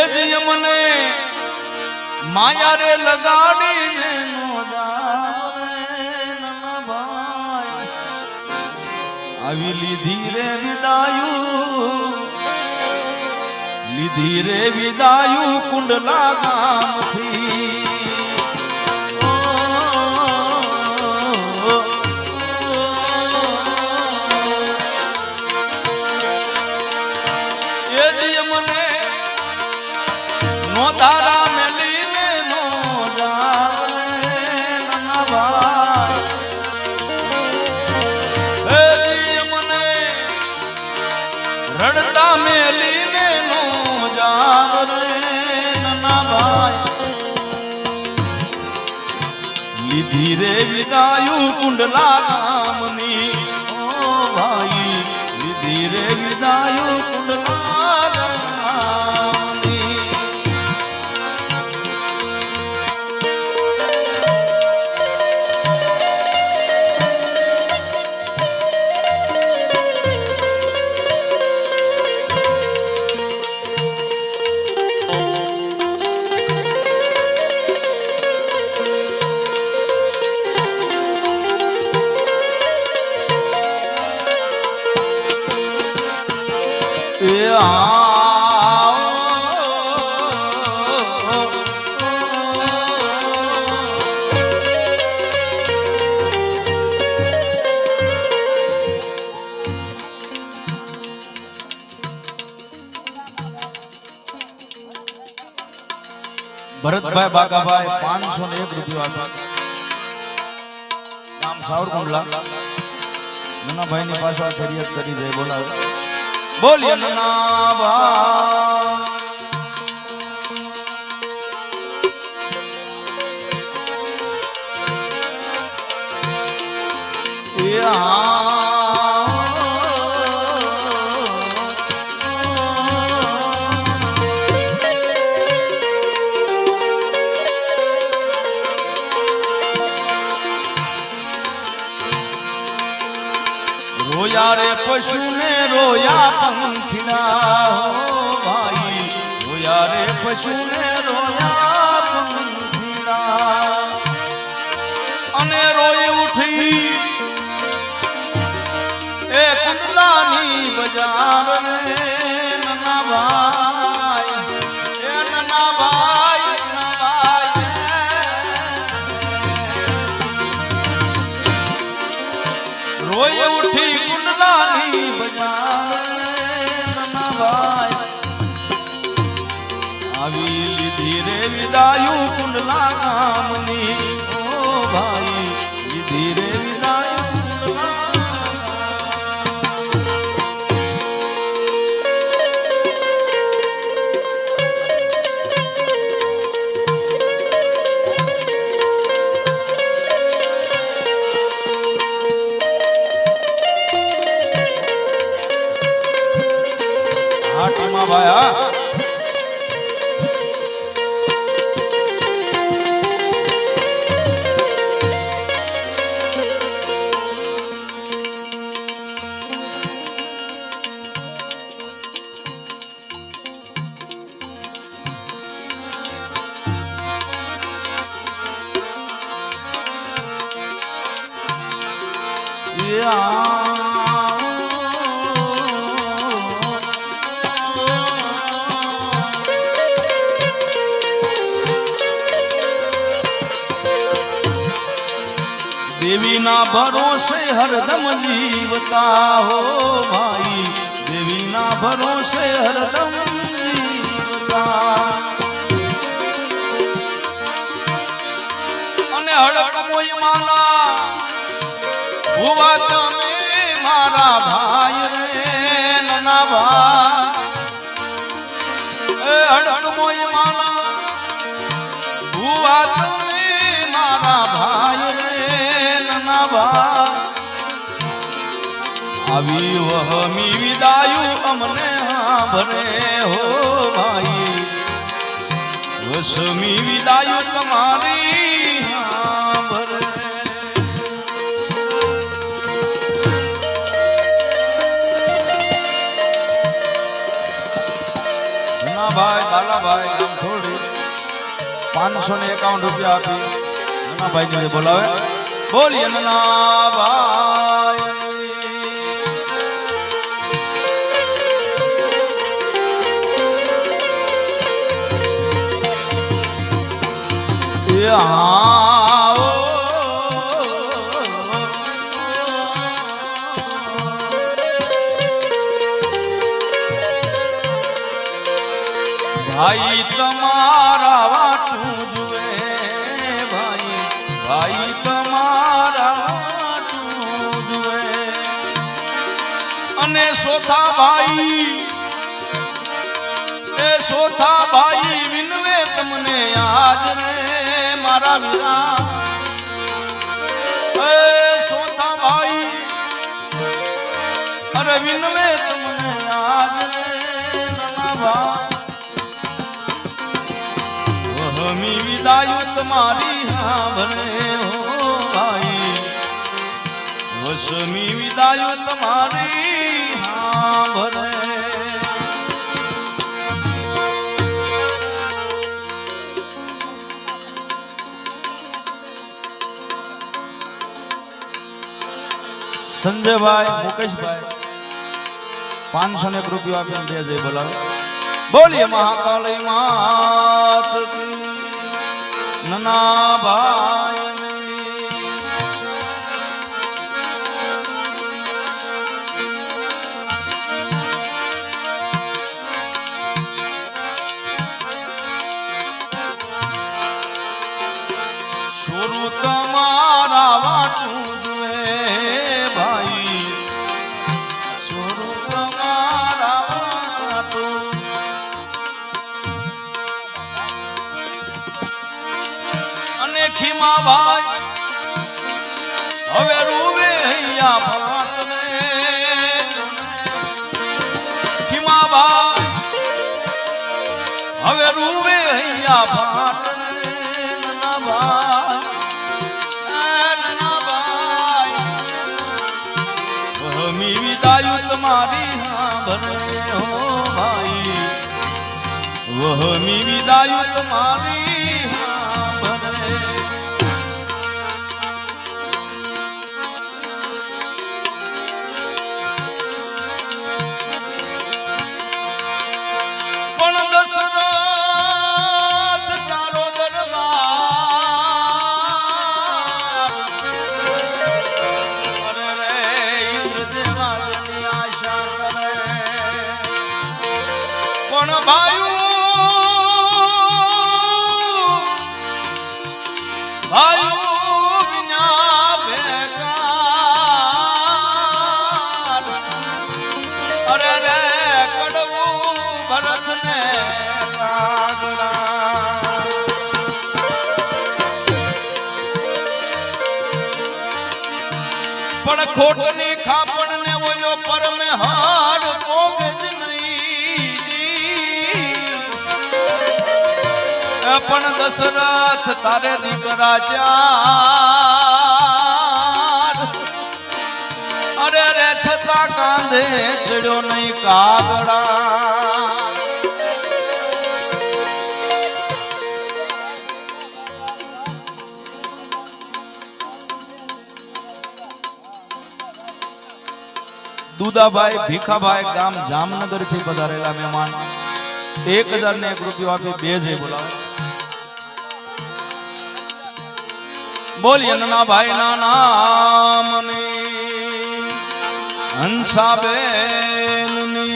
એ મને માયા રે લગાડીને નો ભાઈ આવી લીધી રે વિદાયું કુંડલા ગામથી તારા મેલીને નો જાવે નાના ભાઈ મને રડતા મેલીને નો જાવે નાના ભાઈ લીધી રે વિદાયું કુંડલા ગામની ઓ ભાઈ લીધી રે વિદાયું કુંડલા ભરતભાઈ બાગાભાઈ 501 રૂપિયા આપ્યા નામ સાવરકુંડલા નાનાભાઈ ની પાછળ ફરિયાદ કરી જાય બોલાવે બોલીએ રોયા રે પશુ ને રોયા પંખીડા હો ભાઈ રોયા રે પશુ ને રોયા પંખીડા અને રોઈ ઉઠી એ કુંડલાની બજાર રે નાના ભાઈ એ નાના ભાઈ રોઈ ઉઠી કુંડલાની બજાર નાના ભાઈ આવી લીધી રે વિદાયું કુંડલા ગામની ઓ ભાઈ લીધી રે વિદાયું હાટમાં ભાઈ देवी ना भरोसे हरदम जीवता हो भाई देवी ना भरोसे हरदम जीवता अने हड़क मोई माना हुआ तमे मारा भाई रे नाना भाई हड़क मोई माना हुआ तमे मारा भाई रे આવી વહમી વિદાયું અમને ભરે હો ભાઈ વસમી વિદાયું તમારી ભરે જનાભાઈ બાલાભાઈ દુદાભાઈ આમ થોડી 551 રૂપિયા આપી નનાભાઈ ને બોલાવે બોલીએ નનાભાઈ ભાઈ તમારા વાટું જુએ ભાઈ તમારા વાટું જુએ અને સોથા ભાઈ વિનવે તમને યાદ રે મારા વીરા સોથા ભાઈ અરે વિનવે તમને યાદ રે નાના ભાઈ વહમી વિદાયું તમારી સાંભળે હો ભાઈ વસમી વિદાયું તમારી સાંભળે સંજયભાઈ મુકેશભાઈ 501 રૂપિયા આપીને દે જય બોલાવે બોલીએ મહાકાળી માત નનાભાઈ છોરું તમારા વાટું જુએ ભાઈ છોરું તમારા વાટું અને ખીમા ભાઈ હવે રૂવે હૈયા ફાટ રે ખીમા ભાઈ હવે રૂવે હૈયા ફાટ રે વહમી વિદાયું તમારી સાંભળે હો ભાઈ વહમી વિદાયું તમારી સાંભળે પણ દશરથ તારો દરબાર અરે રે ઇન્દ્રદેવાની આશા કરે પણ ભાઈ વિના બેકાર અરે રે કડવું ભરતને કાગડા પણ ખોટની ખાપણ ને ઓલો પરમે હાડ પોગે જ નહીં પણ દશરથ તારે દીકરા ચાર અરે રે છતાં કાંધે ચડ્યો નહીં કાગડા દુદાભાઈ ભીખાભાઈ ગામ જામનગર થી પધારેલા મહેમાન 1001 રૂપિયો આપી બે જય બોલાવો બોલીએ નાના ભાઈ ના નામની હંસાબેનની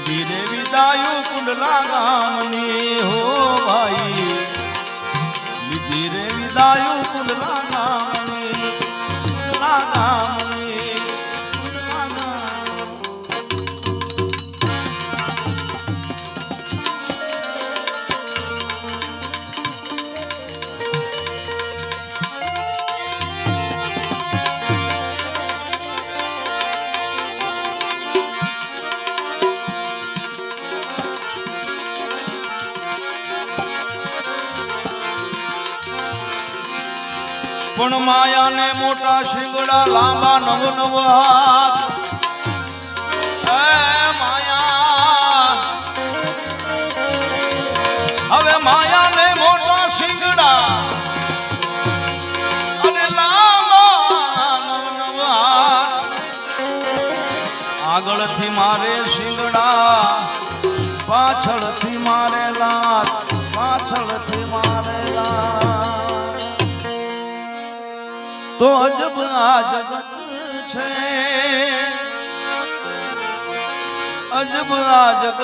ધીરે વિદાયું કુંડલા ગામની હો ભાઈ ધીરે વિદાયું કુંડલા ગામની કુંડલા ગામની પણ માયાને મોટા શિંગડા લાંબા નવ નવ હાથ માયા હવે માયાને મોટા શિંગડા અને લાંબા નવ નવ હાથ આગળથી મારે શિંગડા પાછળથી મારે લાત પાછળથી મારે લાત તો અજબ આ જગત છે અજબ આ જગત